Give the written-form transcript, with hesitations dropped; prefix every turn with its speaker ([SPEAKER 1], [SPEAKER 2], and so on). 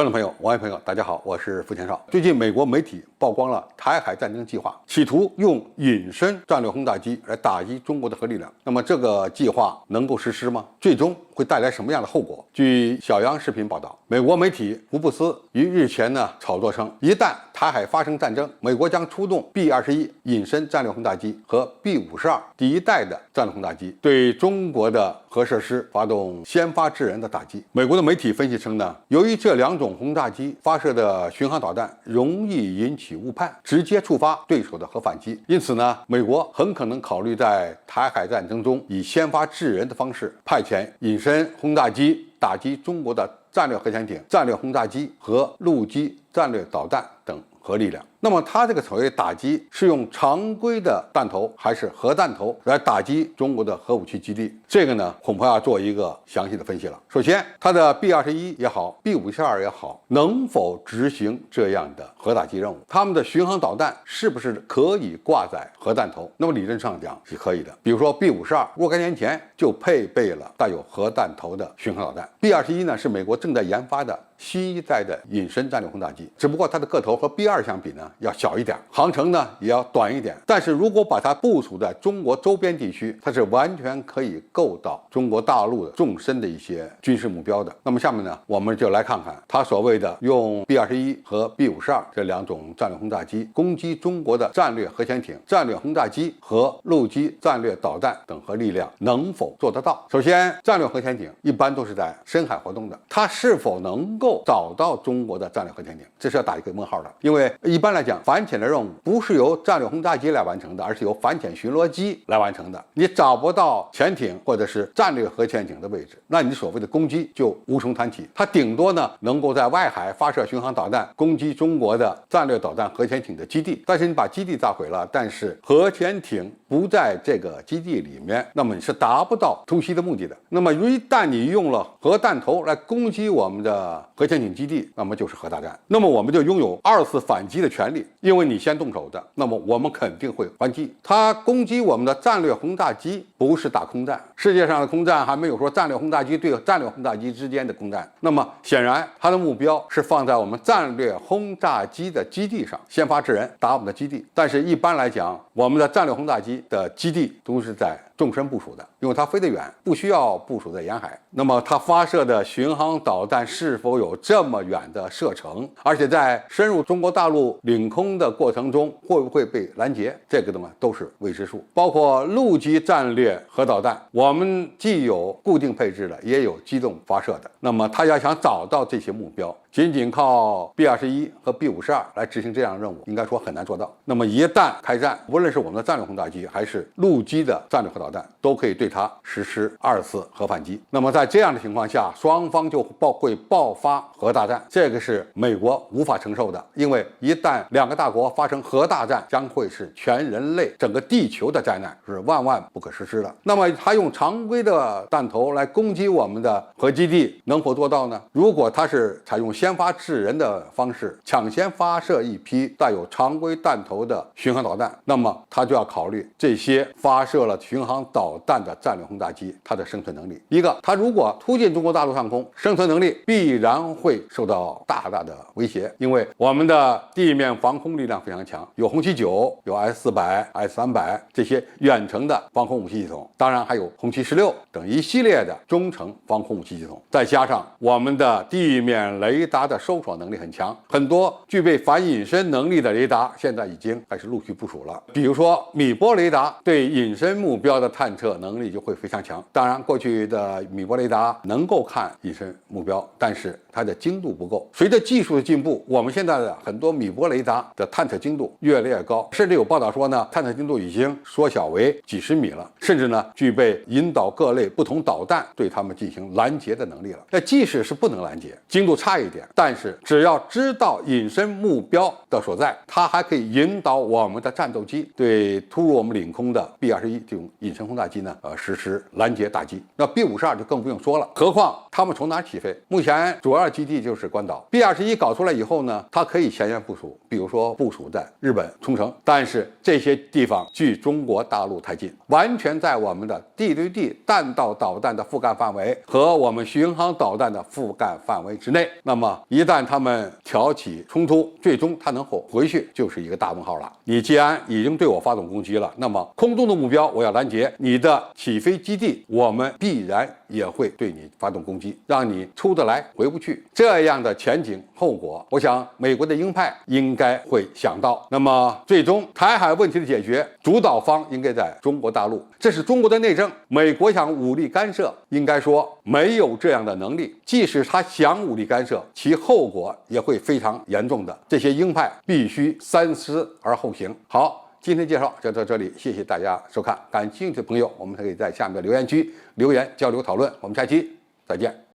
[SPEAKER 1] 观众朋友、网友朋友，大家好，我是付天少。最近，美国媒体曝光了台海战争计划，企图用隐身战略轰炸机来打击中国的核力量。那么，这个计划能够实施吗？最终会带来什么样的后果？据小央视频报道，美国媒体福布斯于日前炒作称，一旦台海发生战争，美国将出动 B-21隐身战略轰炸机和 B-52第一代的战略轰炸机，对中国的核设施发动先发制人的打击。美国的媒体分析称由于这两种轰炸机发射的巡航导弹容易引起误判，直接触发对手的核反击，因此美国很可能考虑在台海战争中以先发制人的方式派遣隐身轰炸机打击中国的战略核潜艇、战略轰炸机和陆基战略导弹等核力量。那么它这个所谓打击是用常规的弹头还是核弹头来打击中国的核武器基地？这个恐怕要做一个详细的分析了。首先，它的 B-21也好 B-52也好，能否执行这样的核打击任务？他们的巡航导弹是不是可以挂载核弹头？那么理论上讲是可以的。比如说 B-52若干年前就配备了带有核弹头的巡航导弹。B-21是美国正在研发的新一代的隐身战略轰炸机，只不过它的个头和 B-2相比要小一点，航程也要短一点。但是如果把它部署在中国周边地区，它是完全可以够到中国大陆的纵深的一些军事目标的。那么下面我们就来看看它所谓的用 B-21和 B-52这两种战略轰炸机攻击中国的战略核潜艇、战略轰炸机和陆基战略导弹等核力量能否做得到。首先，战略核潜艇一般都是在深海活动的，它是否能够找到中国的战略核潜艇，这是要打一个问号的。因为一般来讲，反潜的任务不是由战略轰炸机来完成的，而是由反潜巡逻机来完成的。你找不到潜艇或者是战略核潜艇的位置，那你所谓的攻击就无从谈起。它顶多能够在外海发射巡航导弹攻击中国的战略导弹核潜艇的基地，但是你把基地炸毁了，但是核潜艇不在这个基地里面，那么你是达不到突袭的目的的。那么一旦你用了核弹头来攻击我们的核潜艇基地，那么就是核大战，那么我们就拥有二次反击的权利，因为你先动手的，那么我们肯定会还击。它攻击我们的战略轰炸机不是打空战，世界上的空战还没有说战略轰炸机对战略轰炸机之间的空战。那么显然它的目标是放在我们战略轰炸机的基地上，先发制人打我们的基地。但是一般来讲，我们的战略轰炸机的基地都是在纵深部署的，因为它飞得远，不需要部署在沿海。那么它发射的巡航导弹是否有这么远的射程，而且在深入中国大陆领空的过程中会不会被拦截，这个都是未知数。包括陆基战略核导弹，我们既有固定配置的，也有机动发射的。那么它要想找到这些目标，仅仅靠 B-21和 B-52来执行这样的任务，应该说很难做到。那么一旦开战，无论是我们的战略轰炸机还是陆基的战略核导弹，都可以对它实施二次核反击。那么在这样的情况下，双方就会爆发核大战，这个是美国无法承受的。因为一旦两个大国发生核大战，将会是全人类整个地球的灾难，是万万不可实施的。那么它用常规的弹头来攻击我们的核基地，能否做到呢？如果它是采用先发制人的方式，抢先发射一批带有常规弹头的巡航导弹，那么它就要考虑这些发射了巡航导弹的战略轰炸机它的生存能力。一个，它如果突进中国大陆上空，生存能力必然会受到大大的威胁，因为我们的地面防空力量非常强，有红旗9，有 S-400、S-300这些远程的防空武器系统，当然还有红旗16等一系列的中程防空武器系统，再加上我们的地面雷达的收索能力很强，很多具备反隐身能力的雷达现在已经开始陆续部署了。比如说米波雷达对隐身目标的探测能力就会非常强。当然过去的米波雷达能够看隐身目标，但是它的精度不够。随着技术的进步，我们现在的很多米波雷达的探测精度越来越高，甚至有报道说探测精度已经缩小为几十米了，甚至具备引导各类不同导弹对它们进行拦截的能力了。那即使是不能拦截，精度差一点，但是只要知道隐身目标的所在，它还可以引导我们的战斗机对突入我们领空的 B-21这种隐隐身轰炸机呢实施拦截打击。那 B-52就更不用说了，何况他们从哪起飞？目前主要基地就是关岛。B-21搞出来以后呢，它可以前沿部署，比如说部署在日本冲绳，但是这些地方距中国大陆太近，完全在我们的地对地弹道导弹的覆盖范围和我们巡航导弹的覆盖范围之内。那么一旦他们挑起冲突，最终他能否回去就是一个大问号了。你既然已经对我发动攻击了，那么空中的目标我要拦截，你的起飞基地我们必然也会对你发动攻击，让你出得来回不去。这样的前景后果，我想美国的鹰派应该会想到。那么最终台海问题的解决，主导方应该在中国大陆，这是中国的内政。美国想武力干涉，应该说没有这样的能力。即使他想武力干涉，其后果也会非常严重的。这些鹰派必须三思而后行。好，今天介绍就到这里，谢谢大家收看。感兴趣的朋友，我们可以在下面的留言区留言交流讨论。我们下期再见。